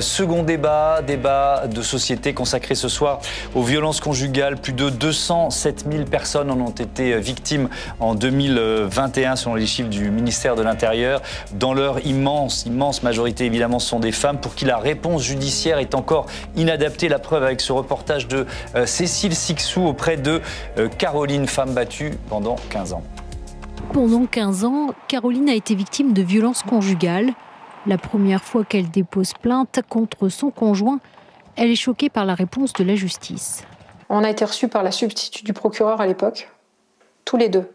Second débat de société consacré ce soir aux violences conjugales. Plus de 207 000 personnes en ont été victimes en 2021 selon les chiffres du ministère de l'Intérieur. Dans leur immense majorité, évidemment, ce sont des femmes pour qui la réponse judiciaire est encore inadaptée. La preuve avec ce reportage de Cécile Sixou auprès de Caroline, femme battue pendant 15 ans. Pendant 15 ans, Caroline a été victime de violences conjugales. La première fois qu'elle dépose plainte contre son conjoint, elle est choquée par la réponse de la justice. On a été reçus par la substitut du procureur à l'époque, tous les deux.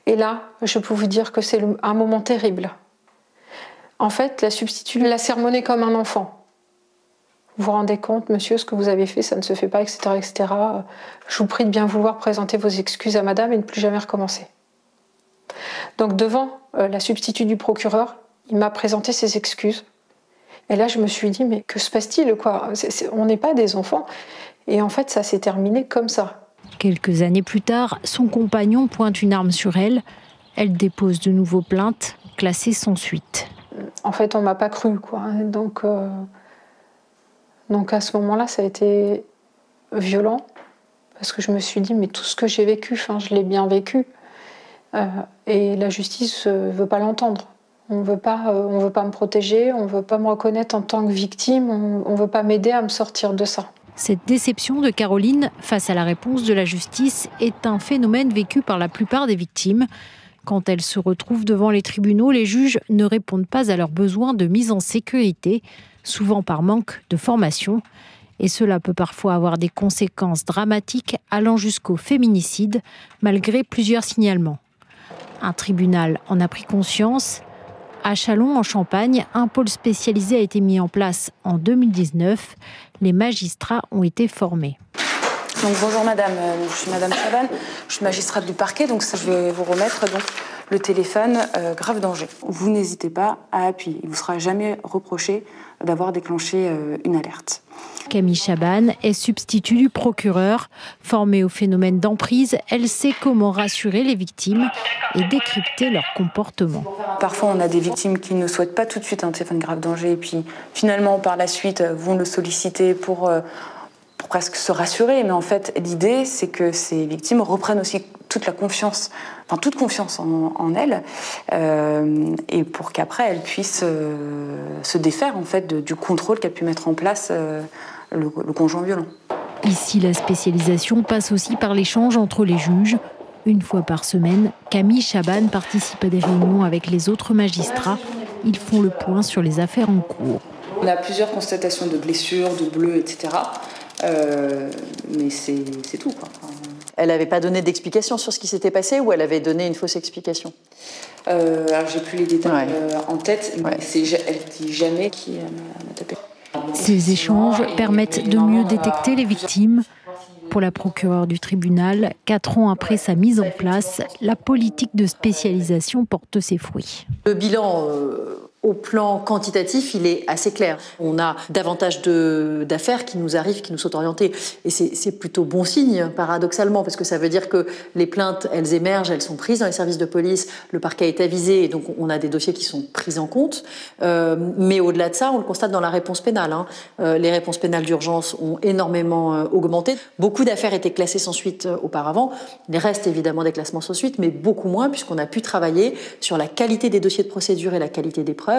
Et là, je peux vous dire que c'est un moment terrible. En fait, la substitut l'a sermonné comme un enfant. Vous vous rendez compte, monsieur, ce que vous avez fait, ça ne se fait pas, etc., etc. Je vous prie de bien vouloir présenter vos excuses à madame et ne plus jamais recommencer. Donc devant la substitut du procureur, il m'a présenté ses excuses. Et là, je me suis dit, mais que se passe-t-il, quoi ? On n'est pas des enfants. Et en fait, ça s'est terminé comme ça. Quelques années plus tard, son compagnon pointe une arme sur elle. Elle dépose de nouveau plainte, classée sans suite. En fait, on ne m'a pas cru, quoi. Donc à ce moment-là, ça a été violent. Parce que je me suis dit, mais tout ce que j'ai vécu, je l'ai bien vécu. Et la justice ne veut pas l'entendre. On ne veut pas me protéger, on ne veut pas me reconnaître en tant que victime, on ne veut pas m'aider à me sortir de ça. Cette déception de Caroline face à la réponse de la justice est un phénomène vécu par la plupart des victimes. Quand elles se retrouvent devant les tribunaux, les juges ne répondent pas à leurs besoins de mise en sécurité, souvent par manque de formation. Et cela peut parfois avoir des conséquences dramatiques allant jusqu'au féminicide, malgré plusieurs signalements. Un tribunal en a pris conscience. À Châlons, en Champagne, un pôle spécialisé a été mis en place en 2019. Les magistrats ont été formés. Donc, bonjour madame, je suis madame Chaban, je suis magistrate du parquet, donc je vais vous remettre le téléphone grave danger. Vous n'hésitez pas à appuyer, il ne vous sera jamais reproché d'avoir déclenché une alerte. Camille Chaban est substitut du procureur. Formée au phénomène d'emprise, elle sait comment rassurer les victimes et décrypter leur comportement. Parfois, on a des victimes qui ne souhaitent pas tout de suite un téléphone grave danger et puis finalement, par la suite, vont le solliciter pour presque se rassurer. Mais en fait, l'idée, c'est que ces victimes reprennent aussi toute confiance en elles, et pour qu'après, elles puissent se défaire en fait, du contrôle qu'a pu mettre en place le conjoint violent. Ici, la spécialisation passe aussi par l'échange entre les juges. Une fois par semaine, Camille Chaban participe à des réunions avec les autres magistrats. Ils font le point sur les affaires en cours. On a plusieurs constatations de blessures, de bleus, etc. Mais c'est tout, quoi. Elle n'avait pas donné d'explication sur ce qui s'était passé ou elle avait donné une fausse explication? Alors, j'ai plus les détails en tête, mais elle dit jamais qui m'a tapé. Ces échanges permettent de mieux détecter les victimes. Pour la procureure du tribunal, 4 ans après sa mise en place, la politique de spécialisation porte ses fruits. Le bilan au plan quantitatif, il est assez clair. On a davantage d'affaires qui nous arrivent, qui nous sont orientées. Et c'est plutôt bon signe, paradoxalement, parce que ça veut dire que les plaintes, elles émergent, elles sont prises dans les services de police, le parquet est avisé, et donc on a des dossiers qui sont pris en compte. Mais au-delà de ça, on le constate dans la réponse pénale. Les réponses pénales d'urgence ont énormément augmenté. Beaucoup d'affaires étaient classées sans suite auparavant. Il reste évidemment des classements sans suite, mais beaucoup moins, puisqu'on a pu travailler sur la qualité des dossiers de procédure et la qualité des preuves.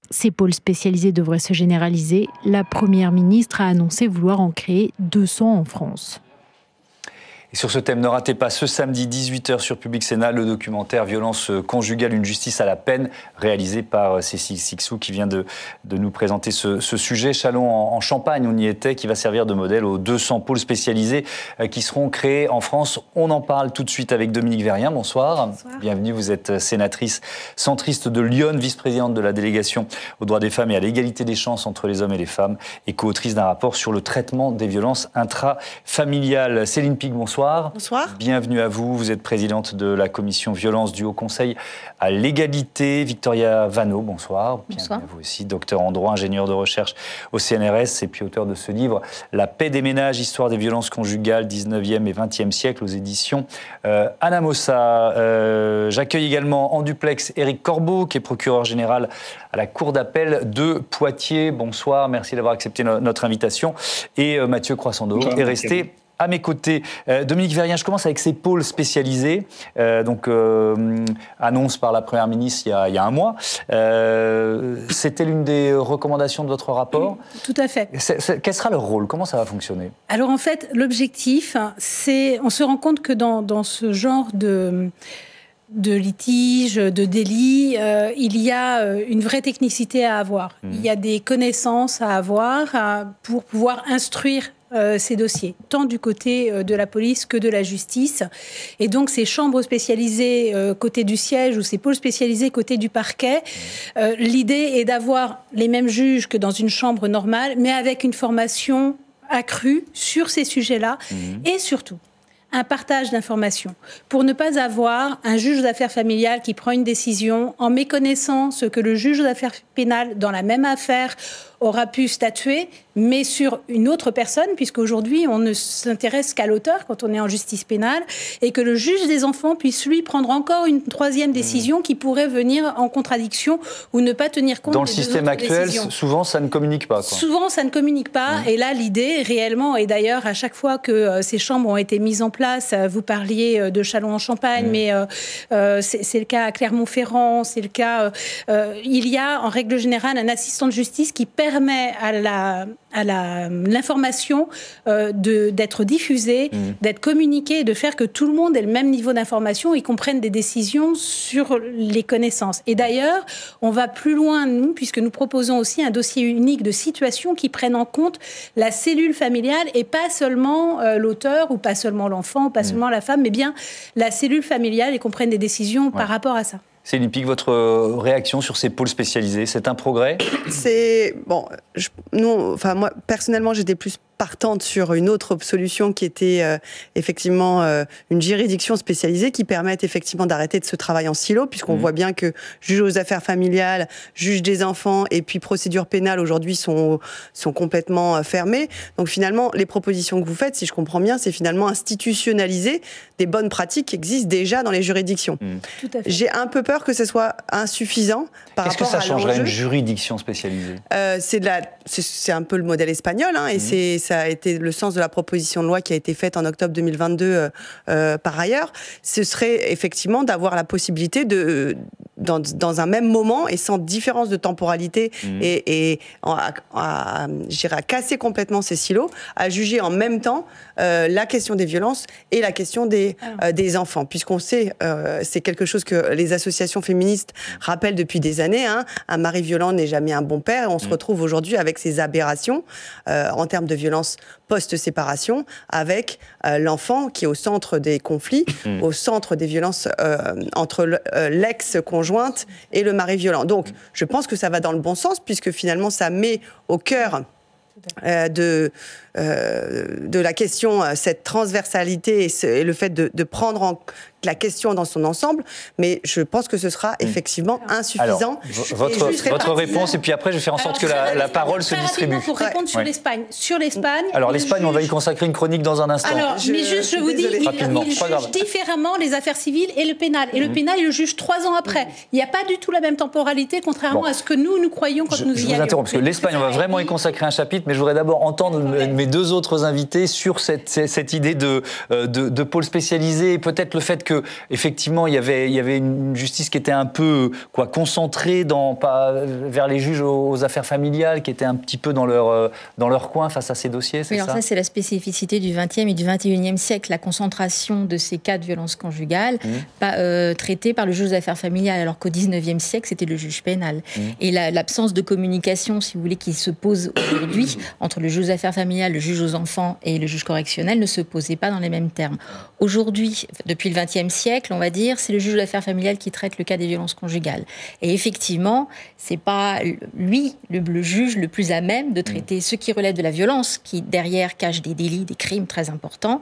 Ces pôles spécialisés devraient se généraliser. La Première ministre a annoncé vouloir en créer 200 en France. Et sur ce thème, ne ratez pas ce samedi 18h sur Public Sénat le documentaire Violence conjugale, une justice à la peine, réalisé par Cécile Sixou qui vient de nous présenter ce sujet. Châlons en Champagne, on y était, qui va servir de modèle aux 200 pôles spécialisés qui seront créés en France. On en parle tout de suite avec Dominique Vérien. Bonsoir. Bonsoir. Bienvenue, vous êtes sénatrice centriste de Lyon, vice-présidente de la délégation aux droits des femmes et à l'égalité des chances entre les hommes et les femmes et co-autrice d'un rapport sur le traitement des violences intrafamiliales. Céline Picq, bonsoir. bonsoir. Bonsoir. Bienvenue à vous. Vous êtes présidente de la commission violence du Haut Conseil à l'égalité. Victoria Vanneau, bonsoir. Bonsoir. Bienvenue à vous aussi, docteur en droit, ingénieur de recherche au CNRS et puis auteur de ce livre « La paix des ménages, histoire des violences conjugales, 19e et 20e siècle » aux éditions Anamosa. J'accueille également en duplex Éric Corbeau, qui est procureur général à la Cour d'appel de Poitiers. Bonsoir, merci d'avoir accepté notre invitation. Et Mathieu Croissando est resté à mes côtés. Dominique Vérien, je commence avec ces pôles spécialisés. Annonce par la Première ministre il y a un mois. C'était l'une des recommandations de votre rapport. Tout à fait. Quel sera leur rôle? Comment ça va fonctionner? Alors en fait, l'objectif, c'est... On se rend compte que dans ce genre de litige, de délit, il y a une vraie technicité à avoir. Il y a des connaissances à avoir pour pouvoir instruire ces dossiers, tant du côté de la police que de la justice. Et donc, ces chambres spécialisées côté du siège ou ces pôles spécialisés côté du parquet, l'idée est d'avoir les mêmes juges que dans une chambre normale, mais avec une formation accrue sur ces sujets-là et surtout un partage d'informations pour ne pas avoir un juge d'affaires familiales qui prend une décision en méconnaissant ce que le juge d'affaires pénales dans la même affaire aura pu statuer, mais sur une autre personne, puisqu'aujourd'hui, on ne s'intéresse qu'à l'auteur quand on est en justice pénale, et que le juge des enfants puisse, lui, prendre encore une troisième décision qui pourrait venir en contradiction ou ne pas tenir compte dans le des système deux autres actuel, décisions. souvent, ça ne communique pas, quoi. Souvent, ça ne communique pas. Et là, l'idée, réellement, et d'ailleurs, à chaque fois que ces chambres ont été mises en place, vous parliez de Châlons-en-Champagne, mais c'est le cas à Clermont-Ferrand, c'est le cas... il y a, en règle générale, un assistant de justice qui permet à l'information d'être diffusée, d'être communiquée, de faire que tout le monde ait le même niveau d'information et qu'on prenne des décisions sur les connaissances. Et d'ailleurs, on va plus loin, nous, puisque nous proposons aussi un dossier unique de situation qui prenne en compte la cellule familiale et pas seulement l'auteur ou pas seulement l'enfant ou pas seulement la femme, mais bien la cellule familiale et qu'on prenne des décisions par rapport à ça. Céline Pic, votre réaction sur ces pôles spécialisés, c'est un progrès? C'est bon. Moi personnellement, j'étais plus partante sur une autre solution qui était effectivement une juridiction spécialisée qui permette effectivement d'arrêter de ce travail en silo, puisqu'on voit bien que juge aux affaires familiales, juge des enfants et puis procédure pénale aujourd'hui sont complètement fermées. Donc finalement, les propositions que vous faites, si je comprends bien, c'est finalement institutionnaliser des bonnes pratiques qui existent déjà dans les juridictions. Tout à fait. J'ai un peu peur que ce soit insuffisant par rapport à l'enjeu. Qu'est-ce que ça changerait une juridiction spécialisée? C'est un peu le modèle espagnol, et ça a été le sens de la proposition de loi qui a été faite en octobre 2022 par ailleurs. Ce serait effectivement d'avoir la possibilité de, dans un même moment et sans différence de temporalité et à casser complètement ces silos, à juger en même temps la question des violences et la question des enfants. Puisqu'on sait, c'est quelque chose que les associations féministes rappellent depuis des années, un mari violent n'est jamais un bon père, et on se retrouve aujourd'hui avec ces aberrations en termes de violence post-séparation, avec l'enfant qui est au centre des conflits, au centre des violences entre l'ex-conjointe et le mari violent. Donc, je pense que ça va dans le bon sens, puisque finalement, ça met au cœur de la question cette transversalité et le fait de prendre en la question dans son ensemble, mais je pense que ce sera effectivement insuffisant. Alors, votre réponse, et puis après je vais faire en sorte que la parole se distribue. Pour répondre sur l'Espagne. Sur l'Espagne. Alors l'Espagne, on va y consacrer une chronique dans un instant. Alors, mais juste, je vous dis, il juge différemment les affaires civiles et le pénal. Et le pénal, il le juge 3 ans après. Il n'y a pas du tout la même temporalité, contrairement à ce que nous croyions quand nous y allions. Je vous interromps, parce que l'Espagne, on va vraiment y consacrer un chapitre, mais je voudrais d'abord entendre mes deux autres invités sur cette idée de pôle spécialisé, et peut-être le fait que effectivement il y avait une justice qui était un peu concentrée vers les juges aux affaires familiales, qui était un petit peu dans leur coin face à ces dossiers, c'est ça? Alors ça, c'est la spécificité du XXe et du XXIe siècle, la concentration de ces cas de violence conjugale traités par le juge aux affaires familiales, alors qu'au XIXe siècle, c'était le juge pénal. Et l'absence de communication, si vous voulez, qui se pose aujourd'hui entre le juge aux affaires familiales, le juge aux enfants et le juge correctionnel ne se posait pas dans les mêmes termes. Aujourd'hui, depuis le XXe XXe siècle, on va dire, c'est le juge d'affaires familiales qui traite le cas des violences conjugales. Et effectivement, c'est pas lui, le juge, le plus à même de traiter ce qui relève de la violence, qui derrière cache des délits, des crimes très importants,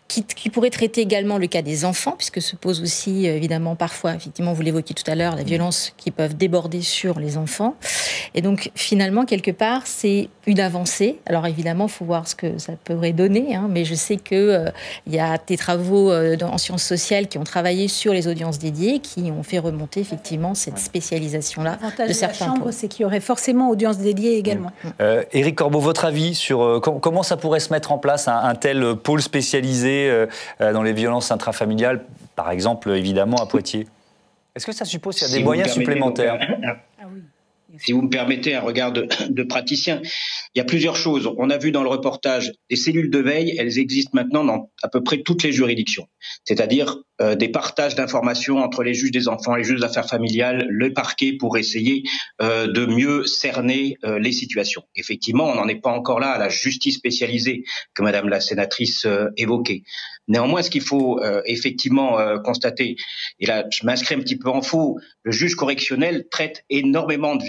qui pourrait traiter également le cas des enfants, puisque se pose aussi, évidemment, parfois, effectivement, vous l'évoquiez tout à l'heure, la violence qui peuvent déborder sur les enfants. Et donc, finalement, quelque part, c'est une avancée. Alors, évidemment, il faut voir ce que ça pourrait donner, hein, mais je sais qu'il y a des travaux en sciences sociales qui ont travaillé sur les audiences dédiées, qui ont fait remonter, effectivement, cette spécialisation-là de certains Chambre, c'est qu'il y aurait forcément audience dédiée également. Éric Corbeau, votre avis sur comment ça pourrait se mettre en place, un tel pôle spécialisé dans les violences intrafamiliales, par exemple, évidemment, à Poitiers? Est-ce que ça suppose qu'il y a des moyens supplémentaires? Si vous me permettez un regard de praticien, il y a plusieurs choses. On a vu dans le reportage des cellules de veille, elles existent maintenant dans à peu près toutes les juridictions. C'est-à-dire des partages d'informations entre les juges des enfants, les juges d'affaires familiales, le parquet pour essayer de mieux cerner les situations. Effectivement, on n'en est pas encore là à la justice spécialisée que Madame la sénatrice évoquait. Néanmoins, ce qu'il faut effectivement constater, et là je m'inscris un petit peu en faux, le juge correctionnel traite énormément de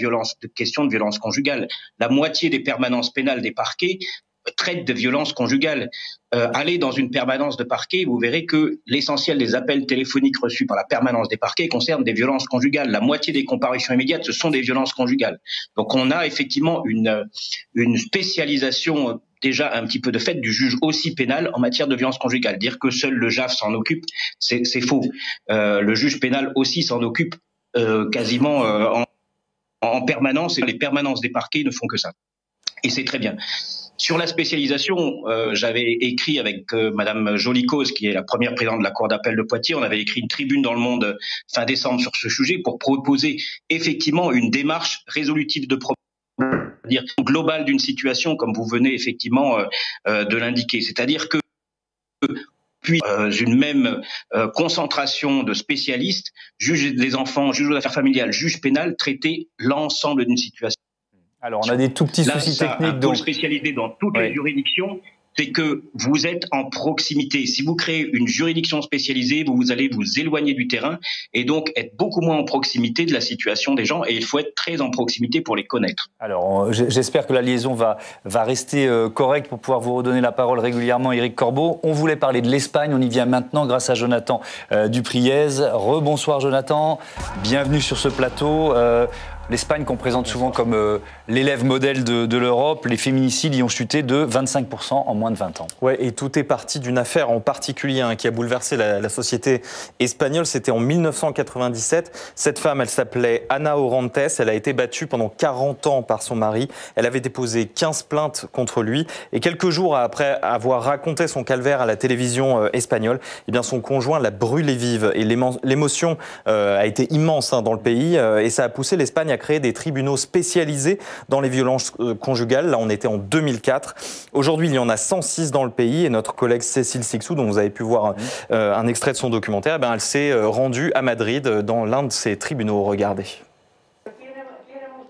questions de violence conjugale. La moitié des permanences pénales des parquets traitent de violences conjugales. Allez dans une permanence de parquet, vous verrez que l'essentiel des appels téléphoniques reçus par la permanence des parquets concernent des violences conjugales. La moitié des comparutions immédiates, ce sont des violences conjugales. Donc on a effectivement une spécialisation déjà un petit peu de fait du juge aussi pénal en matière de violence conjugale. Dire que seul le JAF s'en occupe, c'est faux. Le juge pénal aussi s'en occupe quasiment en permanence, et les permanences des parquets ne font que ça. Et c'est très bien. Sur la spécialisation, j'avais écrit avec Madame Jolicose, qui est la première présidente de la Cour d'appel de Poitiers, on avait écrit une tribune dans Le Monde fin décembre sur ce sujet pour proposer effectivement une démarche résolutive de problème, c'est-à-dire globale d'une situation, comme vous venez effectivement de l'indiquer. C'est-à-dire que puis une même concentration de spécialistes, juges des enfants, juges d'affaires familiales, juges pénales, traiter l'ensemble d'une situation. Alors, on a des tout petits soucis techniques. Un pôle spécialisé dans toutes les juridictions, c'est que vous êtes en proximité. Si vous créez une juridiction spécialisée, vous allez vous éloigner du terrain et donc être beaucoup moins en proximité de la situation des gens. Et il faut être très en proximité pour les connaître. Alors, j'espère que la liaison va rester correcte pour pouvoir vous redonner la parole régulièrement, Éric Corbeau. On voulait parler de l'Espagne. On y vient maintenant grâce à Jonathan Dupriez. Rebonsoir, Jonathan. Bienvenue sur ce plateau. L'Espagne qu'on présente souvent comme l'élève modèle de l'Europe, les féminicides y ont chuté de 25% en moins de 20 ans. Ouais, et tout est parti d'une affaire en particulier qui a bouleversé la société espagnole. C'était en 1997. Cette femme, elle s'appelait Ana Orantes. Elle a été battue pendant 40 ans par son mari. Elle avait déposé 15 plaintes contre lui. Et quelques jours après avoir raconté son calvaire à la télévision espagnole, eh bien son conjoint l'a brûlée vive. Et l'émotion a été immense dans le pays. Et ça a poussé l'Espagne à créer des tribunaux spécialisés dans les violences conjugales. Là, on était en 2004. Aujourd'hui, il y en a 106 dans le pays. Et notre collègue Cécile Sixou, dont vous avez pu voir un extrait de son documentaire, elle s'est rendue à Madrid dans l'un de ces tribunaux. Regardez.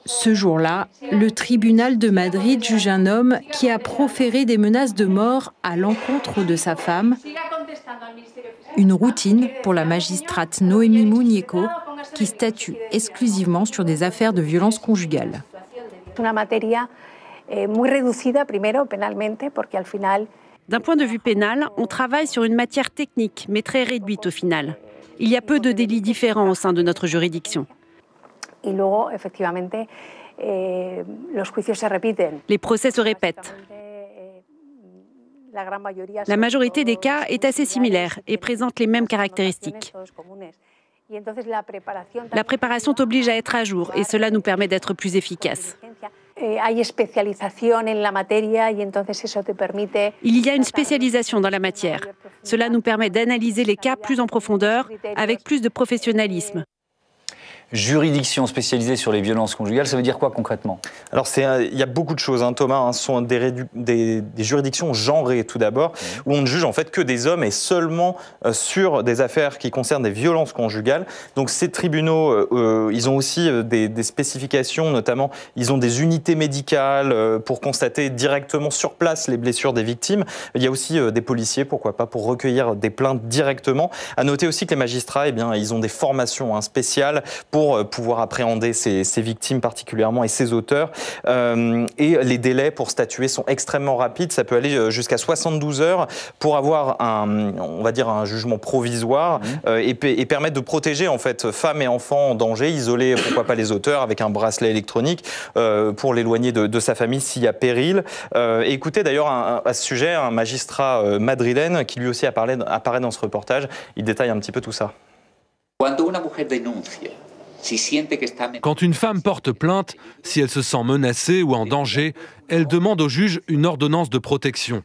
Ce jour-là, le tribunal de Madrid juge un homme qui a proféré des menaces de mort à l'encontre de sa femme. Une routine pour la magistrate Noémie Muñeco, qui statue exclusivement sur des affaires de violence conjugale. D'un point de vue pénal, on travaille sur une matière technique, mais très réduite au final. Il y a peu de délits différents au sein de notre juridiction. Les procès se répètent. La majorité des cas est assez similaire et présente les mêmes caractéristiques. La préparation t'oblige à être à jour et cela nous permet d'être plus efficaces. Il y a une spécialisation dans la matière. Cela nous permet d'analyser les cas plus en profondeur, avec plus de professionnalisme. juridiction spécialisée sur les violences conjugales, ça veut dire quoi concrètement? Alors il y a beaucoup de choses, hein, Thomas. Ce sont des juridictions genrées tout d'abord, où on ne juge en fait que des hommes et seulement sur des affaires qui concernent des violences conjugales. Donc ces tribunaux, ils ont aussi des spécifications, notamment ils ont des unités médicales pour constater directement sur place les blessures des victimes. Il y a aussi des policiers, pourquoi pas, pour recueillir des plaintes directement. À noter aussi que les magistrats, eh bien, ils ont des formations spéciales pour pouvoir appréhender ces victimes particulièrement et ces auteurs. Et les délais pour statuer sont extrêmement rapides. Ça peut aller jusqu'à 72 heures pour avoir on va dire un jugement provisoire et permettre de protéger en fait femmes et enfants en danger, isoler pourquoi pas les auteurs avec un bracelet électronique pour l'éloigner de sa famille s'il y a péril. Et écoutez d'ailleurs à ce sujet un magistrat madrilène qui lui aussi apparaît dans ce reportage. Il détaille un petit peu tout ça. Quand une femme porte plainte, si elle se sent menacée ou en danger, elle demande au juge une ordonnance de protection.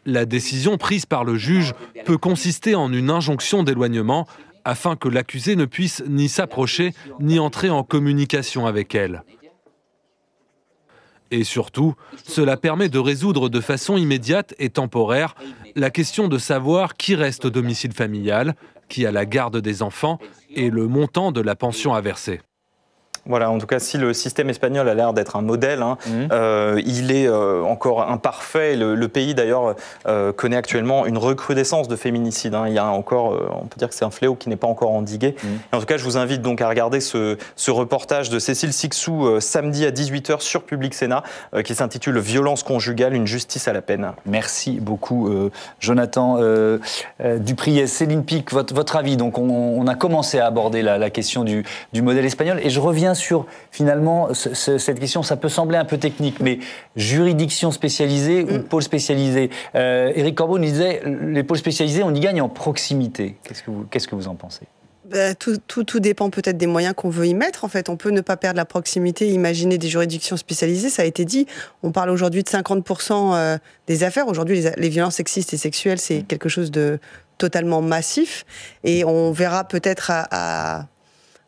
La décision prise par le juge peut consister en une injonction d'éloignement afin que l'accusé ne puisse ni s'approcher ni entrer en communication avec elle. Et surtout, cela permet de résoudre de façon immédiate et temporaire la question de savoir qui reste au domicile familial, qui a la garde des enfants et le montant de la pension à verser. Voilà, en tout cas, si le système espagnol a l'air d'être un modèle, il est encore imparfait. Le pays, d'ailleurs, connaît actuellement une recrudescence de féminicides. Il y a encore, on peut dire que c'est un fléau qui n'est pas encore endigué. En tout cas, je vous invite donc à regarder ce reportage de Cécile Cixous samedi à 18h sur Public Sénat, qui s'intitule « Violence conjugale, une justice à la peine ». Merci beaucoup, Jonathan Dupriez. Céline Pic, votre avis. Donc, on a commencé à aborder la question du modèle espagnol, et je reviens sur, finalement, cette question, ça peut sembler un peu technique, mais juridiction spécialisée ou pôle spécialisé. Éric Corbeau nous disait, les pôles spécialisés, on y gagne en proximité. Qu'est-ce que vous en pensez? Tout dépend peut-être des moyens qu'on veut y mettre. En fait, on peut ne pas perdre la proximité, imaginer des juridictions spécialisées. Ça a été dit. On parle aujourd'hui de 50% des affaires. Aujourd'hui, les violences sexistes et sexuelles, c'est quelque chose de totalement massif. Et on verra peut-être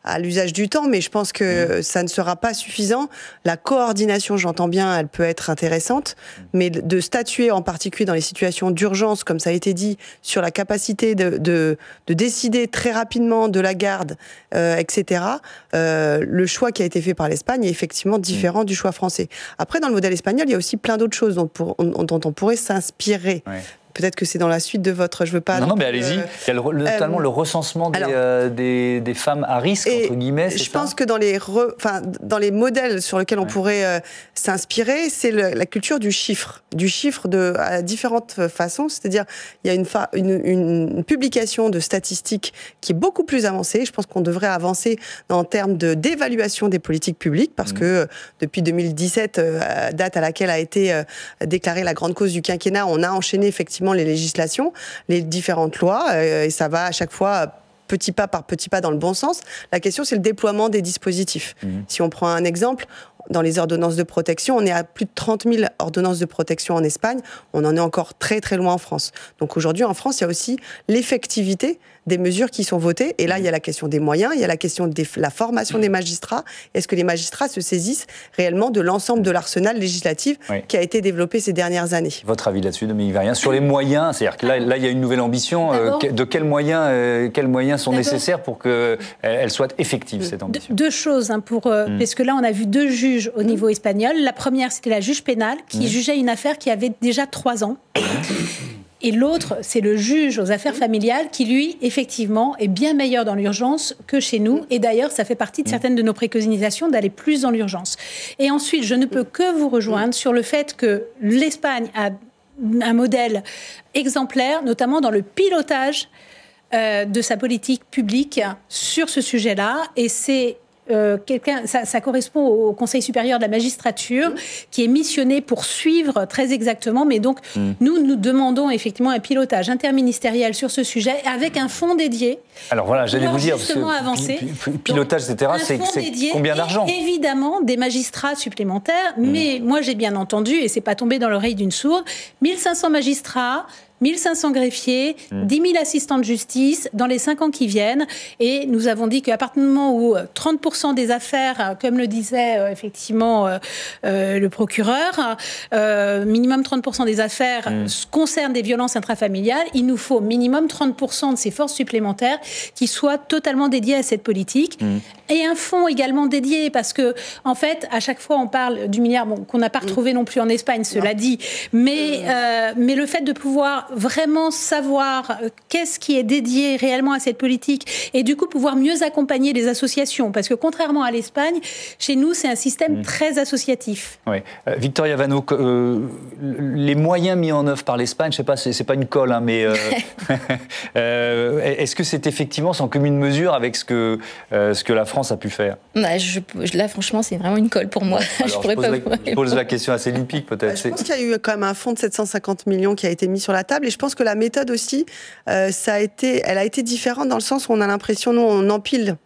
à l'usage du temps, mais je pense que ça ne sera pas suffisant. La coordination, j'entends bien, elle peut être intéressante, mais de statuer en particulier dans les situations d'urgence, comme ça a été dit, sur la capacité de décider très rapidement de la garde, etc., le choix qui a été fait par l'Espagne est effectivement différent du choix français. Après, dans le modèle espagnol, il y a aussi plein d'autres choses dont on pourrait s'inspirer. Ouais. Peut-être que c'est dans la suite de votre... Je veux pas... Non, mais allez-y. Il y a notamment le recensement des femmes à risque, entre guillemets, c'est ça ? Je pense que dans les modèles sur lesquels on pourrait s'inspirer, c'est la culture du chiffre. Du chiffre à différentes façons. C'est-à-dire, il y a une publication de statistiques qui est beaucoup plus avancée. Je pense qu'on devrait avancer en termes d'évaluation des politiques publiques, parce que depuis 2017, date à laquelle a été déclarée la grande cause du quinquennat, on a enchaîné effectivement les législations, les différentes lois, et ça va à chaque fois petit pas par petit pas dans le bon sens. La question, c'est le déploiement des dispositifs. Si on prend un exemple, dans les ordonnances de protection, on est à plus de 30 000 ordonnances de protection en Espagne. On en est encore très très loin en France. Donc aujourd'hui, en France, il y a aussi l'effectivité des mesures qui sont votées. Et là, il y a la question des moyens, il y a la question de la formation des magistrats. Est-ce que les magistrats se saisissent réellement de l'ensemble de l'arsenal législatif qui a été développé ces dernières années? Votre avis là-dessus, Dominique Vérien, sur les moyens, c'est-à-dire que là, il y a une nouvelle ambition. De quels moyens sont nécessaires pour qu'elle soit effective, cette ambition? Deux choses, parce que là, on a vu deux juges au niveau espagnol. La première, c'était la juge pénale qui jugeait une affaire qui avait déjà 3 ans. Et l'autre, c'est le juge aux affaires familiales qui, lui, effectivement, est bien meilleur dans l'urgence que chez nous. Et d'ailleurs, ça fait partie de certaines de nos préconisations d'aller plus dans l'urgence. Et ensuite, je ne peux que vous rejoindre sur le fait que l'Espagne a un modèle exemplaire, notamment dans le pilotage de sa politique publique sur ce sujet-là. Et c'est... ça correspond au Conseil supérieur de la magistrature qui est missionné pour suivre très exactement, mais donc nous demandons effectivement un pilotage interministériel sur ce sujet avec un fonds dédié. Alors voilà, j'allais vous dire, avancer. Pilotage, etc., c'est combien d'argent? Évidemment, des magistrats supplémentaires, mais moi j'ai bien entendu, et c'est pas tombé dans l'oreille d'une sourde, 1500 magistrats, 1500 greffiers, 10 000 assistants de justice dans les 5 ans qui viennent. Et nous avons dit qu'à partir du moment où 30% des affaires, comme le disait effectivement le procureur, minimum 30% des affaires concernent des violences intrafamiliales, il nous faut minimum 30% de ces forces supplémentaires qui soient totalement dédiées à cette politique. Et un fonds également dédié, parce que, en fait, à chaque fois, on parle du milliard, qu'on n'a pas retrouvé non plus en Espagne, cela dit. Mais le fait de pouvoir vraiment savoir qu'est-ce qui est dédié réellement à cette politique et du coup pouvoir mieux accompagner les associations, parce que contrairement à l'Espagne, chez nous, c'est un système très associatif. Ouais. Victoria Vanneau, les moyens mis en œuvre par l'Espagne, je ne sais pas, c'est pas une colle, hein, mais est-ce que c'est effectivement sans commune mesure avec ce que la France a pu faire? Là, franchement, c'est vraiment une colle pour moi. Alors, je pose la question assez olympique, peut-être. Je pense qu'il y a eu quand même un fonds de 750 millions qui a été mis sur la table, et je pense que la méthode aussi, elle a été différente dans le sens où on a l'impression, nous, on empile